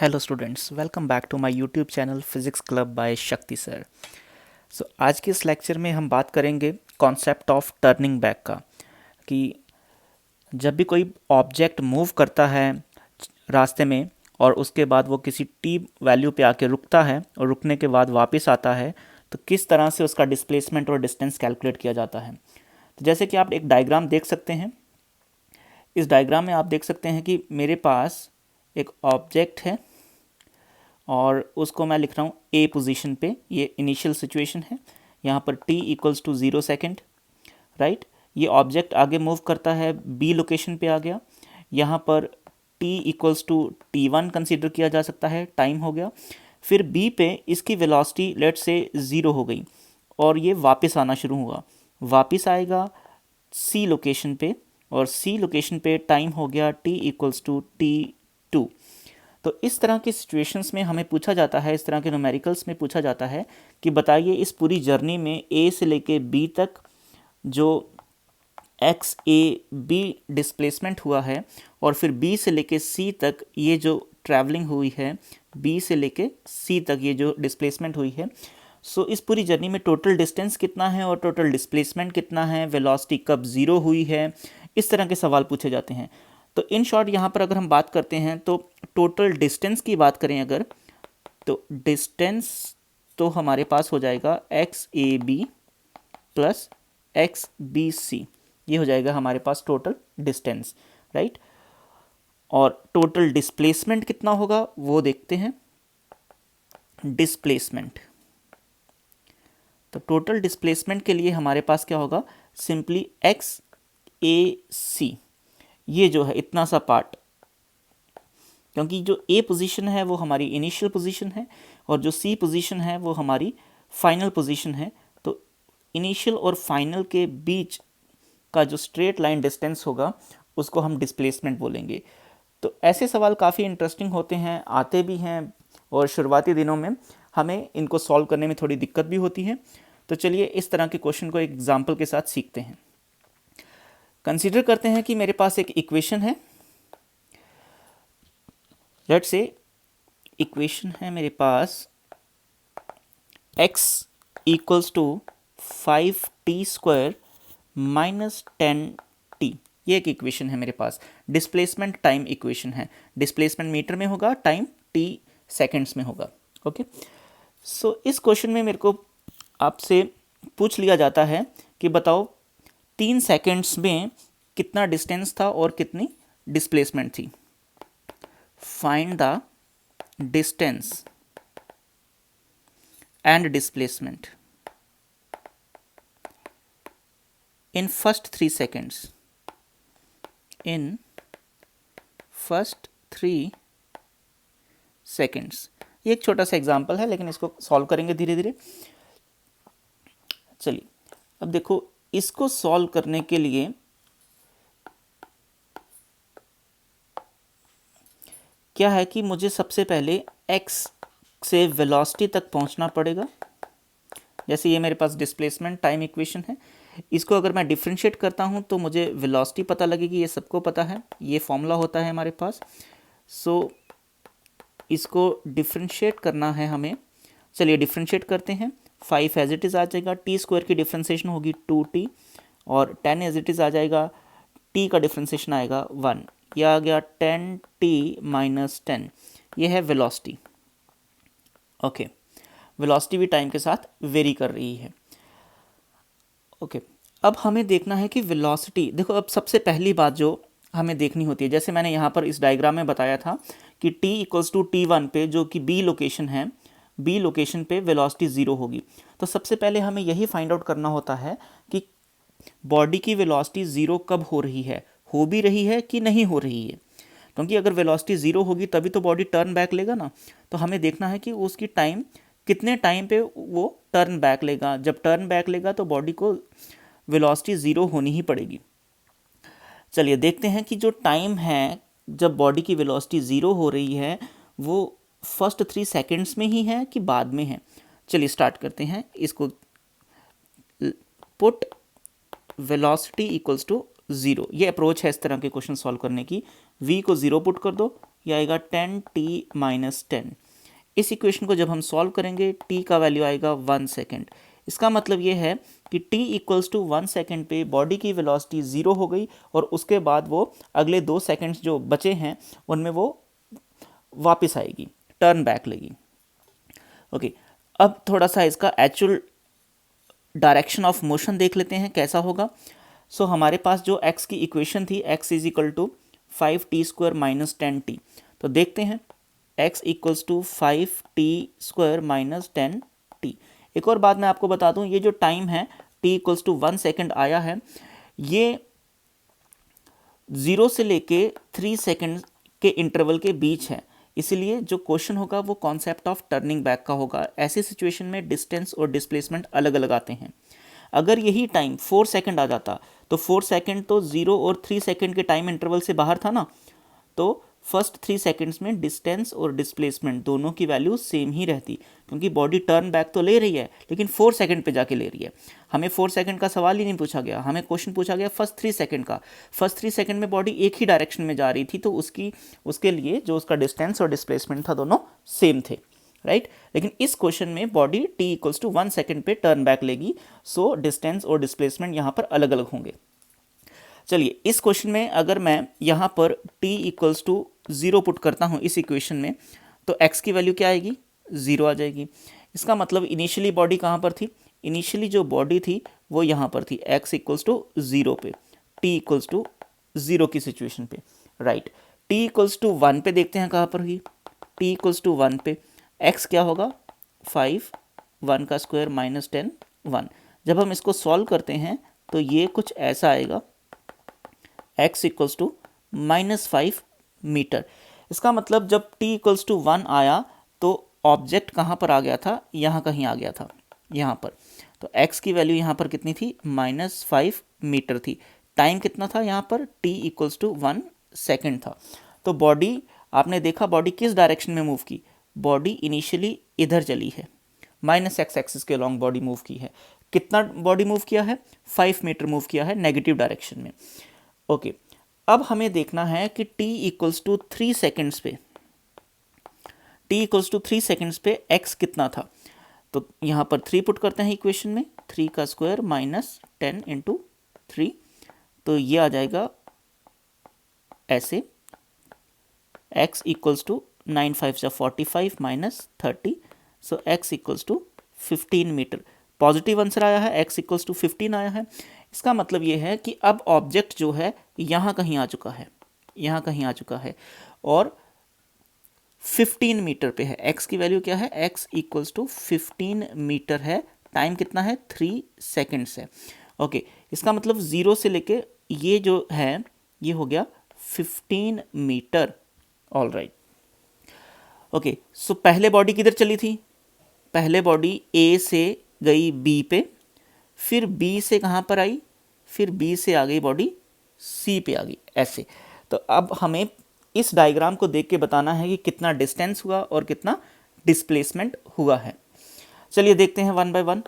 Hello students, welcome back to my YouTube channel physics club by Shakti sir. आज के इस lecture में हम बात करेंगे कॉन्सेप्ट ऑफ टर्निंग बैक का, कि जब भी कोई ऑब्जेक्ट मूव करता है रास्ते में और उसके बाद वो किसी टी वैल्यू पे आके रुकता है और रुकने के बाद वापस आता है, तो किस तरह से उसका डिस्प्लेसमेंट और डिस्टेंस कैलकुलेट किया जाता है। तो जैसे कि आप एक डायग्राम देख सकते हैं, इस डायग्राम में आप देख सकते हैं कि मेरे पास एक ऑब्जेक्ट है और उसको मैं लिख रहा हूँ ए पोजीशन पे। ये इनिशियल सिचुएशन है, यहाँ पर t equals to 0 second, right. ये ऑब्जेक्ट आगे मूव करता है, बी लोकेशन पे आ गया, यहाँ पर t equals to t1 consider किया जा सकता है, टाइम हो गया। फिर b पे इसकी वेलोसिटी लेट से 0 हो गई और ये वापस आना शुरू हुआ, वापस आएगा c लोकेशन पे और c लोकेशन पे टाइम हो गया t इक्वल्स टू t2। तो इस तरह की सिचुएशंस में हमें पूछा जाता है, इस तरह के न्यूमेरिकल्स में पूछा जाता है कि बताइए इस पूरी जर्नी में ए से लेके बी तक जो एक्स ए बी डिस्प्लेसमेंट हुआ है और फिर बी से लेके सी तक ये जो ट्रैवलिंग हुई है, बी से लेके सी तक ये जो डिस्प्लेसमेंट हुई है, सो इस पूरी जर्नी में टोटल डिस्टेंस कितना है और टोटल डिस्प्लेसमेंट कितना है, वेलोसिटी कब ज़ीरो हुई है, इस तरह के सवाल पूछे जाते हैं। तो इन शॉर्ट यहाँ पर अगर हम बात करते हैं तो टोटल डिस्टेंस की बात करें अगर, तो डिस्टेंस तो हमारे पास हो जाएगा x A B plus x B C, ये हो जाएगा हमारे पास टोटल डिस्टेंस, राइट। और टोटल डिस्प्लेसमेंट कितना होगा वो देखते हैं। डिस्प्लेसमेंट, तो टोटल डिस्प्लेसमेंट के लिए हमारे पास क्या होगा, सिंपली एक्स ए सी, ये जो है इतना सा पार्ट, क्योंकि जो ए पोजीशन है वो हमारी इनिशियल पोजीशन है और जो सी पोजीशन है वो हमारी फाइनल पोजीशन है। तो इनिशियल और फाइनल के बीच का जो स्ट्रेट लाइन डिस्टेंस होगा उसको हम डिस्प्लेसमेंट बोलेंगे। तो ऐसे सवाल काफ़ी इंटरेस्टिंग होते हैं, आते भी हैं, और शुरुआती दिनों में हमें इनको सॉल्व करने में थोड़ी दिक्कत भी होती है। तो चलिए इस तरह के क्वेश्चन को एक एग्जाम्पल के साथ सीखते हैं। कंसीडर करते हैं कि मेरे पास एक इक्वेशन है, लेट्स से इक्वेशन है मेरे पास x equals to 5t² minus 10t, ये एक इक्वेशन है मेरे पास। डिस्प्लेसमेंट टाइम इक्वेशन है, डिस्प्लेसमेंट मीटर में होगा, टाइम t सेकेंड्स में होगा। ओके, सो इस क्वेश्चन में मेरे को आपसे पूछ लिया जाता है कि बताओ 3 सेकेंड्स में कितना डिस्टेंस था और कितनी डिस्प्लेसमेंट थी। Find the distance and displacement in first 3 seconds, in first 3 seconds। ये एक छोटा सा एग्जाम्पल है लेकिन इसको सॉल्व करेंगे धीरे धीरे। चलिए अब देखो, इसको सॉल्व करने के लिए क्या है कि मुझे सबसे पहले x से वेलोसिटी तक पहुंचना पड़ेगा। जैसे ये मेरे पास डिस्प्लेसमेंट टाइम इक्वेशन है, इसको अगर मैं डिफ्रेंशिएट करता हूं तो मुझे वेलोसिटी पता लगेगी, ये सबको पता है, ये फॉर्मूला होता है हमारे पास। सो इसको डिफ्रेंशिएट करना है हमें। चलिए डिफ्रेंशिएट करते हैं। 5 एज इट इज़ आ जाएगा, t² की डिफ्रेंशिएशन होगी 2t, और 10 एज इट इज़ आ जाएगा, t का डिफ्रेंशिएशन आएगा 1, यह आ गया 10t माइनस 10, ये है वेलोसिटी। ओके, वेलोसिटी भी टाइम के साथ वेरी कर रही है। ओके, अब हमें देखना है कि वेलोसिटी, देखो अब सबसे पहली बात जो हमें देखनी होती है, जैसे मैंने यहाँ पर इस डायग्राम में बताया था कि t इक्वल्स टू t1 पे, जो कि b लोकेशन है, b लोकेशन पे वेलोसिटी 0 होगी। तो सबसे पहले हमें यही फाइंड आउट करना होता है कि बॉडी की वेलोसिटी 0 कब हो रही है, हो भी रही है कि नहीं हो रही है। क्योंकि अगर वेलोसिटी 0 होगी तभी तो बॉडी टर्न बैक लेगा ना। तो हमें देखना है कि उसकी टाइम कितने टाइम पे वो टर्न बैक लेगा। जब टर्न बैक लेगा तो बॉडी को वेलोसिटी 0 होनी ही पड़ेगी। चलिए देखते हैं कि जो टाइम है जब बॉडी की वेलोसिटी 0 हो रही है वो फर्स्ट 3 सेकेंड्स में ही है कि बाद में है। चलिए स्टार्ट करते हैं इसको। पुट वेलोसिटी इक्वल्स टू 0, ये अप्रोच है इस तरह के क्वेश्चन सॉल्व करने की। v को 0 पुट कर दो ये आएगा 10t-10। इस इक्वेशन को जब हम सॉल्व करेंगे t का वैल्यू आएगा 1 सेकेंड। इसका मतलब ये है कि t इक्वल्स टू 1 सेकेंड पे बॉडी की वेलोसिटी 0 हो गई और उसके बाद वो अगले 2 सेकेंड्स जो बचे हैं उनमें वो वापस आएगी, टर्न बैक लेगी। ओके, अब थोड़ा सा इसका एक्चुअल डायरेक्शन ऑफ मोशन देख लेते हैं कैसा होगा। सो हमारे पास जो x की इक्वेशन थी x is equal to 5t² minus 10t, तो देखते हैं x equals to 5t² minus 10t। एक और बात मैं आपको बता दूं, ये जो टाइम है t इक्वल्स टू 1 सेकेंड आया है, ये 0 से लेके 3 सेकेंड के इंटरवल के बीच है, इसलिए जो क्वेश्चन होगा वो कॉन्सेप्ट ऑफ टर्निंग बैक का होगा। ऐसी सिचुएशन में डिस्टेंस और डिस्प्लेसमेंट अलग अलग आते हैं। अगर यही टाइम 4 सेकेंड आ जाता तो 4 सेकेंड तो 0 और 3 सेकेंड के टाइम इंटरवल से बाहर था ना, तो फर्स्ट 3 सेकेंड्स में डिस्टेंस और डिस्प्लेसमेंट दोनों की वैल्यू सेम ही रहती, क्योंकि बॉडी टर्न बैक तो ले रही है लेकिन 4 सेकेंड पे जाके ले रही है। हमें 4 सेकेंड का सवाल ही नहीं पूछा गया, हमें क्वेश्चन पूछा गया फर्स्ट 3 सेकेंड का। फर्स्ट 3 सेकेंड में बॉडी एक ही डायरेक्शन में जा रही थी, तो उसके लिए जो उसका डिस्टेंस और डिस्प्लेसमेंट था दोनों सेम थे, राइट। लेकिन इस क्वेश्चन में body t equals to 1 second पे टर्न बैक लेगी, सो डिस्टेंस और डिस्प्लेसमेंट यहाँ पर अलग अलग होंगे। चलिए, इस क्वेश्चन में अगर मैं यहाँ पर t इक्वल्स टू 0 पुट करता हूँ इस इक्वेशन में, तो x की वैल्यू क्या आएगी, 0 आ जाएगी। इसका मतलब इनिशियली बॉडी कहाँ पर थी, इनिशियली जो बॉडी थी वो यहाँ पर थी x इक्वल्स टू 0 पे, t इक्वल्स टू 0 की सिचुएशन पे, राइट। t इक्वल्स टू 1 पे देखते हैं कहाँ पर हुई, t इक्वल्स टू 1 पे x क्या होगा, 5, 1 का स्क्वायर माइनस 10, 1। जब हम इसको सॉल्व करते हैं तो ये कुछ ऐसा आएगा, x इक्वल्स टू -5 मीटर। इसका मतलब जब t इक्वल्स टू 1 आया तो ऑब्जेक्ट कहाँ पर आ गया था, यहाँ कहीं आ गया था, यहाँ पर। तो x की वैल्यू यहाँ पर कितनी थी, -5 मीटर थी। टाइम कितना था यहाँ पर, t इक्वल्स टू 1 सेकेंड था। तो बॉडी, आपने देखा बॉडी किस डायरेक्शन में मूव की, बॉडी इनिशियली इधर चली है, -x एक्सिस के लॉन्ग बॉडी मूव की है। कितना बॉडी मूव किया है, 5 मीटर मूव किया है नेगेटिव डायरेक्शन में। ओके, अब हमें देखना है कि t इक्वल्स टू 3 सेकेंड्स पे, t इक्वल्स टू 3 सेकेंड्स पे x कितना था। तो यहाँ पर 3 पुट करते हैं इक्वेशन में, 3 का स्क्वायर माइनस 10 इंटू 3, तो ये आ जाएगा ऐसे, x इक्वल्स टू 9 5 जा 45 minus 30, so x equals to 15 metre. Positive answer आया है, x इक्वल्स टू 15 आया है। इसका मतलब ये है कि अब ऑब्जेक्ट जो है यहाँ कहीं आ चुका है, यहाँ कहीं आ चुका है और 15 मीटर पे है। x की वैल्यू क्या है, x इक्वल्स टू 15 मीटर है। टाइम कितना है, 3 सेकेंड्स है। ओके, इसका मतलब 0 से लेके ये जो है ये हो गया 15 मीटर। All right, okay. सो पहले बॉडी किधर चली थी, पहले बॉडी A से गई B पे, फिर B से कहाँ पर आई, फिर B से आ गई बॉडी C पे आ गई, ऐसे। तो अब हमें इस डायग्राम को देख के बताना है कि कितना डिस्टेंस हुआ और कितना डिस्प्लेसमेंट हुआ है। चलिए देखते हैं वन बाय वन।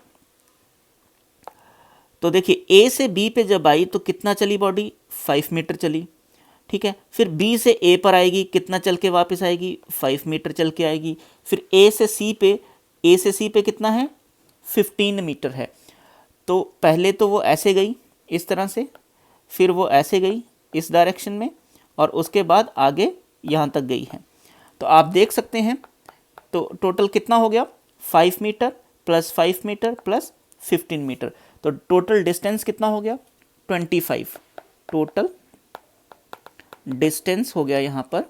तो देखिए A से B पे जब आई तो कितना चली बॉडी, 5 मीटर चली, ठीक है। फिर B से A पर आएगी, कितना चल के वापस आएगी, 5 मीटर चल के आएगी। फिर A से C पे कितना है, 15 मीटर है। तो पहले तो वो ऐसे गई इस तरह से, फिर वो ऐसे गई इस डायरेक्शन में, और उसके बाद आगे यहाँ तक गई है। तो आप देख सकते हैं, तो टोटल कितना हो गया, 5 metre plus 5 metre plus 15 metre, तो टोटल डिस्टेंस कितना हो गया, 25। टोटल डिस्टेंस हो गया यहाँ पर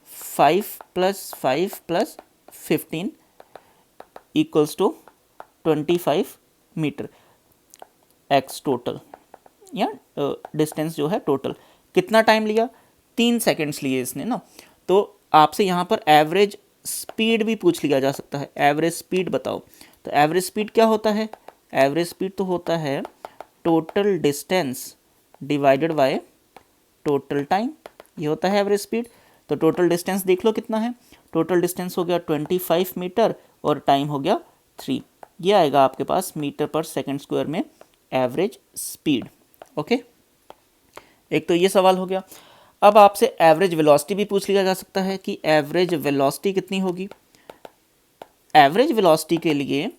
5 + 5 + 15 equals to 25 metre x total, या डिस्टेंस जो है टोटल। कितना टाइम लिया, 3 सेकेंड्स लिए इसने ना। तो आपसे यहाँ पर एवरेज स्पीड भी पूछ लिया जा सकता है, एवरेज स्पीड बताओ। तो एवरेज स्पीड क्या होता है, एवरेज स्पीड तो होता है total distance divided by total time, ये होता है एवरेज स्पीड। तो टोटल डिस्टेंस देख लो कितना है, टोटल डिस्टेंस हो गया 25 मीटर और टाइम हो गया 3। ये आएगा आपके पास मीटर पर सेकंड स्क्वायर में एवरेज स्पीड। ओके, एक तो ये सवाल हो गया। अब आपसे एवरेज वेलोसिटी भी पूछ लिया जा सकता है कि एवरेज वेलोसिटी कितनी होगी। एवरेज वेलोसिटी के लिए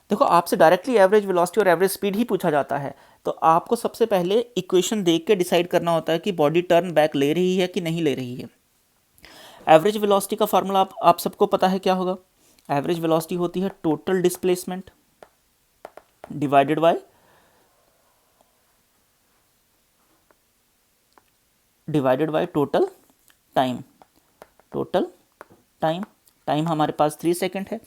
देखो, आपसे डायरेक्टली एवरेज वेलोसिटी और एवरेज स्पीड ही पूछा जाता है, तो आपको सबसे पहले इक्वेशन देख के डिसाइड करना होता है कि बॉडी टर्न बैक ले रही है कि नहीं ले रही है। एवरेज वेलोसिटी का फार्मूला आप सबको पता है क्या होगा। एवरेज वेलोसिटी होती है total displacement divided by total time. Total time हमारे पास 3 सेकंड है।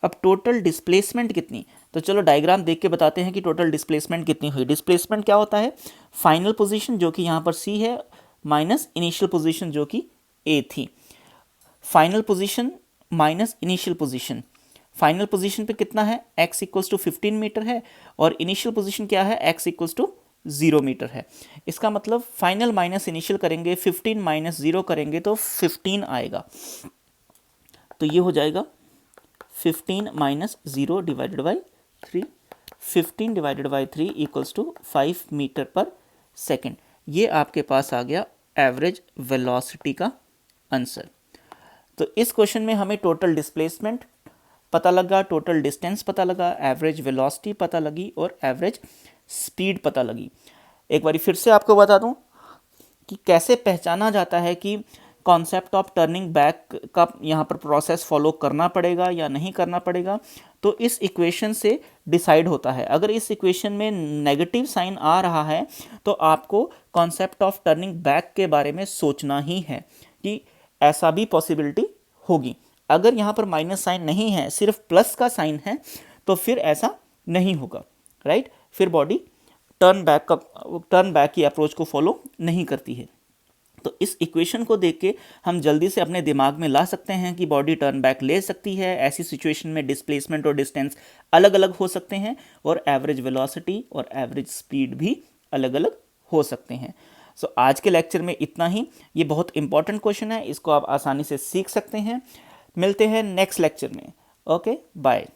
अब टोटल डिस्प्लेसमेंट कितनी, तो चलो डायग्राम देख के बताते हैं कि टोटल डिस्प्लेसमेंट कितनी हुई। डिस्प्लेसमेंट क्या होता है, फाइनल पोजीशन जो कि यहाँ पर सी है माइनस इनिशियल पोजीशन जो कि ए थी। Final position minus initial position, final position पे कितना है, x इक्वल्स टू 15 मीटर है और इनिशियल पोजीशन क्या है, x इक्वल्स टू 0 मीटर है। इसका मतलब फाइनल माइनस इनिशियल करेंगे, 15 माइनस 0 करेंगे तो 15 आएगा। तो ये हो जाएगा 15 minus 0 divided by 3, 15 divided by 3 equals to 5 metre per second. ये आपके पास आ गया एवरेज वेलोसिटी का आंसर। तो इस क्वेश्चन में हमें टोटल डिस्प्लेसमेंट पता लगा, टोटल डिस्टेंस पता लगा, एवरेज वेलोसिटी पता लगी और एवरेज स्पीड पता लगी। एक बार फिर से आपको बता दूं कि कैसे पहचाना जाता है कि कॉन्सेप्ट ऑफ टर्निंग बैक का यहाँ पर प्रोसेस फॉलो करना पड़ेगा या नहीं करना पड़ेगा। तो इस इक्वेशन से डिसाइड होता है। अगर इस इक्वेशन में नेगेटिव साइन आ रहा है तो आपको कॉन्सेप्ट ऑफ टर्निंग बैक के बारे में सोचना ही है कि ऐसा भी पॉसिबिलिटी होगी। अगर यहाँ पर माइनस साइन नहीं है, सिर्फ प्लस का साइन है, तो फिर ऐसा नहीं होगा, राइट। फिर बॉडी टर्न बैक की अप्रोच को फॉलो नहीं करती है। तो इस इक्वेशन को देख के हम जल्दी से अपने दिमाग में ला सकते हैं कि बॉडी टर्न बैक ले सकती है। ऐसी सिचुएशन में डिस्प्लेसमेंट और डिस्टेंस अलग अलग हो सकते हैं और एवरेज वेलोसिटी और एवरेज स्पीड भी अलग अलग हो सकते हैं। सो आज के लेक्चर में इतना ही। ये बहुत इंपॉर्टेंट क्वेश्चन है, इसको आप आसानी से सीख सकते हैं। मिलते हैं नेक्स्ट लेक्चर में। Okay, bye.